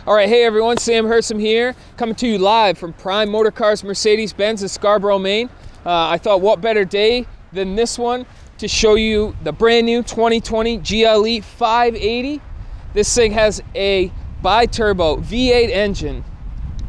All right, hey everyone, Sam Hersom here, coming to you live from Prime Motorcars Mercedes-Benz in Scarborough, Maine. I thought what better day than this one to show you the brand new 2020 GLE 580. This thing has a bi-turbo V8 engine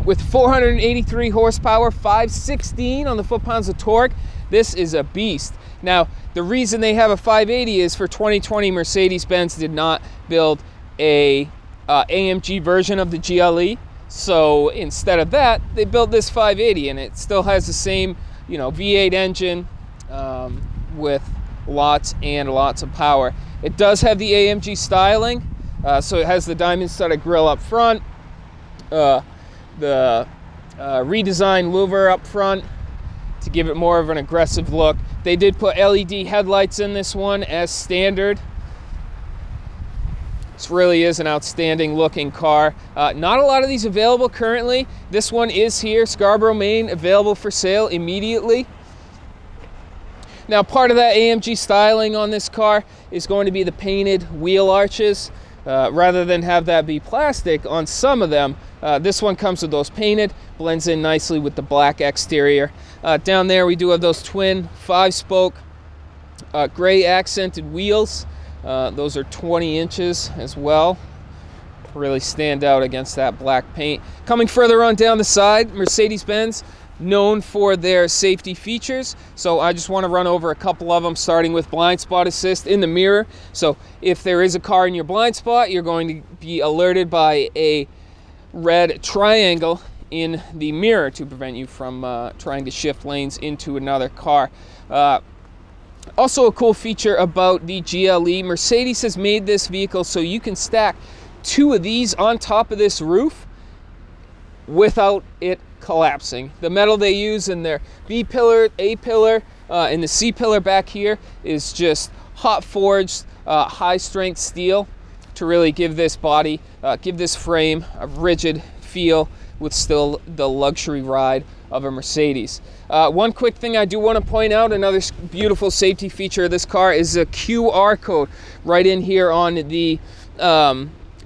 with 483 horsepower, 516 on the foot-pounds of torque. This is a beast. Now, the reason they have a 580 is for 2020 Mercedes-Benz did not build a AMG version of the GLE, so instead of that they built this 580, and it still has the same, you know, V8 engine with lots and lots of power. It does have the AMG styling, so it has the diamond-studded grille up front, the redesigned louver up front to give it more of an aggressive look. They did put LED headlights in this one as standard. This really is an outstanding looking car. Not a lot of these available currently. This one is here, Scarborough, Maine, available for sale immediately. Now, part of that AMG styling on this car is going to be the painted wheel arches. Rather than have that be plastic on some of them, this one comes with those painted, blends in nicely with the black exterior. Down there we do have those twin 5-spoke gray accented wheels. Those are 20 inches as well. Really stand out against that black paint. Coming further on down the side, Mercedes-Benz, known for their safety features. So I just want to run over a couple of them, starting with blind spot assist in the mirror. So if there is a car in your blind spot, you're going to be alerted by a red triangle in the mirror to prevent you from trying to shift lanes into another car. Also, a cool feature about the GLE, Mercedes has made this vehicle so you can stack 2 of these on top of this roof without it collapsing. The metal they use in their B pillar, A pillar, and the C pillar back here is just hot forged, high strength steel to really give this body, give this frame a rigid feel with still the luxury ride of a Mercedes. One quick thing I do want to point out, another beautiful safety feature of this car is a QR code right in here on the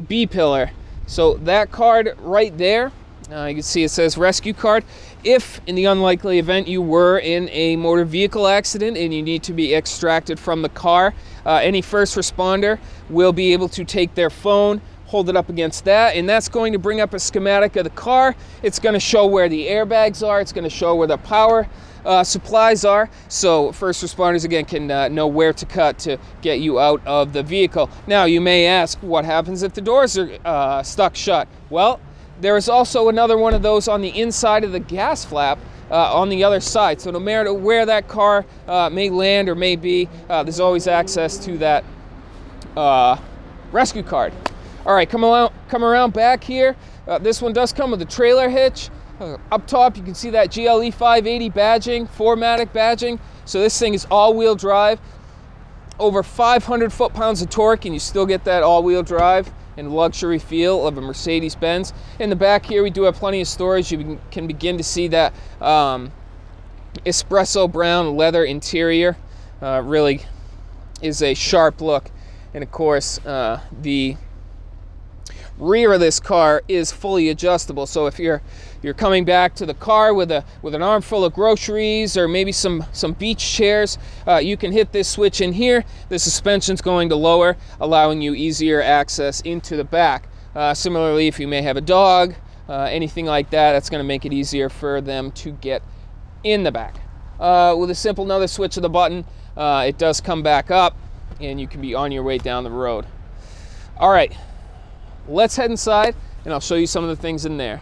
B pillar. So that card right there, you can see it says rescue card. If in the unlikely event you were in a motor vehicle accident and you need to be extracted from the car, any first responder will be able to take their phone, hold it up against that, and that's going to bring up a schematic of the car. It's going to show where the airbags are. It's going to show where the power supplies are, so first responders again can know where to cut to get you out of the vehicle. Now you may ask, what happens if the doors are stuck shut? Well, there is also another one of those on the inside of the gas flap on the other side, so no matter where that car may land or may be, there's always access to that rescue card. All right, come around back here. This one does come with a trailer hitch. Up top, you can see that GLE 580 badging, 4MATIC badging. So this thing is all-wheel drive, over 500 foot-pounds of torque, and you still get that all-wheel drive and luxury feel of a Mercedes-Benz. In the back here, we do have plenty of storage. You can begin to see that espresso brown leather interior. Really is a sharp look. And of course, the rear of this car is fully adjustable, so if you're coming back to the car with an armful of groceries or maybe some beach chairs, you can hit this switch in here. The suspension's going to lower, allowing you easier access into the back. Similarly, if you may have a dog, anything like that, that's going to make it easier for them to get in the back. With a simple another switch of the button, it does come back up and you can be on your way down the road. All right, let's head inside and I'll show you some of the things in there.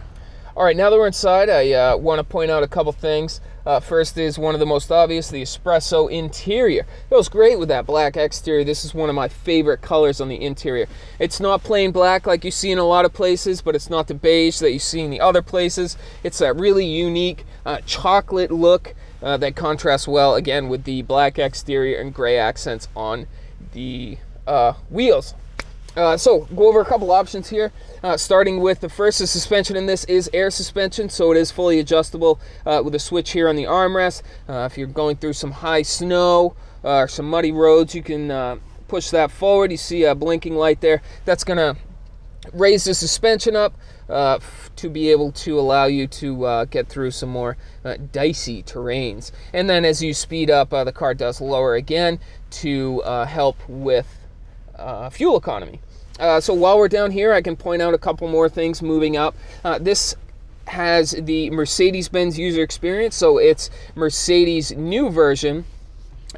All right, now that we're inside, I want to point out a couple things. First is one of the most obvious, the Espresso interior. It goes great with that black exterior. This is one of my favorite colors on the interior. It's not plain black like you see in a lot of places, but it's not the beige that you see in the other places. It's that really unique chocolate look that contrasts well, again, with the black exterior and gray accents on the wheels. So go over a couple options here, starting with the first. The suspension in this is air suspension, so it is fully adjustable with a switch here on the armrest. If you're going through some high snow or some muddy roads, you can push that forward. You see a blinking light there. That's going to raise the suspension up to be able to allow you to get through some more dicey terrains. And then as you speed up, the car does lower again to help with fuel economy. So while we're down here, I can point out a couple more things moving up. This has the Mercedes-Benz user experience, so it's Mercedes' new version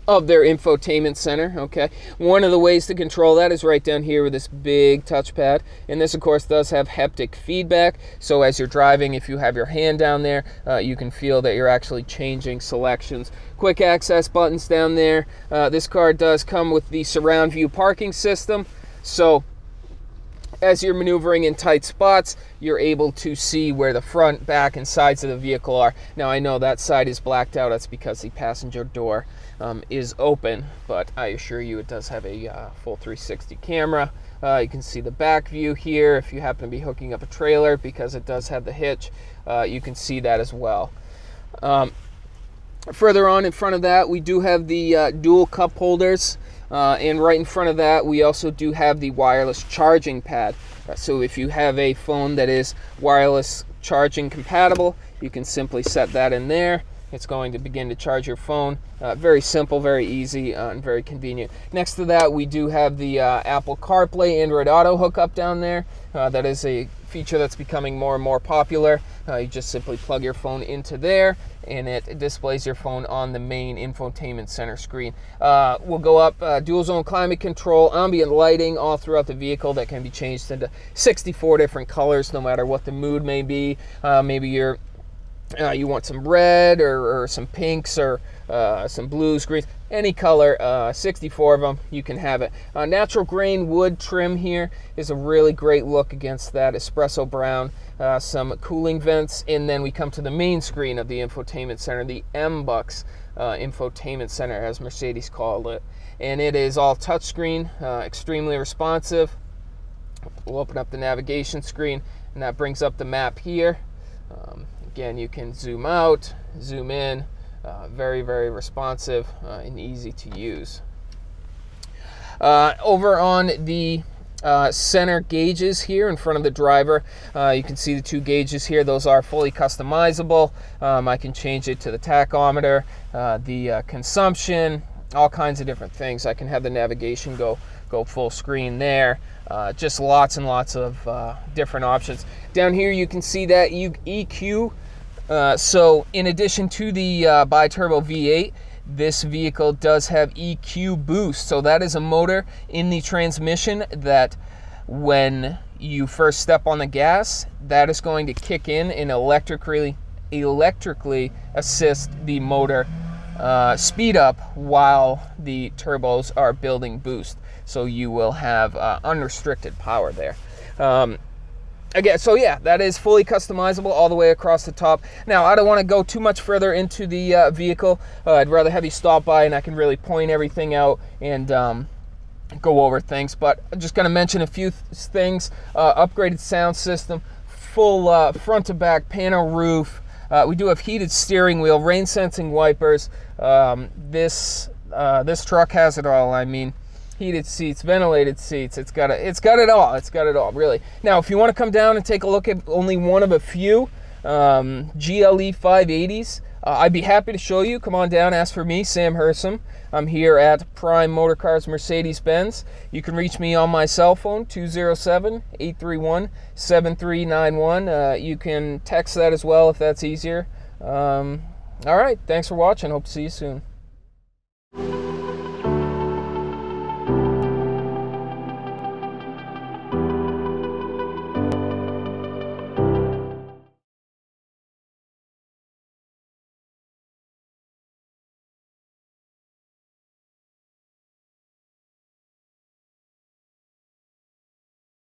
of their infotainment center. Okay, one of the ways to control that is right down here with this big touchpad, and this of course does have haptic feedback, so as you're driving, if you have your hand down there, you can feel that you're actually changing selections. Quick access buttons down there. This car does come with the surround view parking system, so as you're maneuvering in tight spots, you're able to see where the front, back, and sides of the vehicle are. Now, I know that side is blacked out. That's because the passenger door is open, but I assure you it does have a full 360 camera. You can see the back view here if you happen to be hooking up a trailer, because it does have the hitch. You can see that as well. Further on in front of that, we do have the dual cup holders. And right in front of that, we also do have the wireless charging pad. So if you have a phone that is wireless charging compatible, you can simply set that in there. It's going to begin to charge your phone. Very simple, very easy, and very convenient. Next to that, we do have the Apple CarPlay Android Auto hookup down there. That is a feature that's becoming more and more popular. You just simply plug your phone into there, and it displays your phone on the main infotainment center screen. We'll go up dual zone climate control, ambient lighting all throughout the vehicle that can be changed into 64 different colors, no matter what the mood may be. Maybe you want some red or some pinks or some blues, greens, any color, 64 of them, you can have it. Natural grain wood trim here is a really great look against that espresso brown. Some cooling vents, and then we come to the main screen of the infotainment center, the MBUX infotainment center, as Mercedes called it. And it is all touchscreen, extremely responsive. We'll open up the navigation screen, and that brings up the map here. Again, you can zoom out, zoom in, very, very responsive and easy to use. Over on the center gauges here in front of the driver, you can see the two gauges here. Those are fully customizable. I can change it to the tachometer, the consumption, all kinds of different things. I can have the navigation go full screen there. Just lots and lots of different options. Down here you can see that EQ. So in addition to the bi-turbo V8, this vehicle does have EQ boost. So that is a motor in the transmission that when you first step on the gas, that is going to kick in and electrically assist the motor speed up while the turbos are building boost. So you will have unrestricted power there. Again, so yeah, that is fully customizable all the way across the top. Now, I don't want to go too much further into the vehicle. I'd rather have you stop by and I can really point everything out and go over things. But I'm just going to mention a few things. Upgraded sound system, full front to back panel roof. We do have heated steering wheel, rain sensing wipers. This truck has it all. I mean, heated seats, ventilated seats. It's got it all. It's got it all, really. Now, if you want to come down and take a look at only one of a few GLE 580s, I'd be happy to show you. Come on down, ask for me, Sam Hersom. I'm here at Prime Motorcars Mercedes-Benz. You can reach me on my cell phone, 207-831-7391. You can text that as well if that's easier. All right, thanks for watching. Hope to see you soon.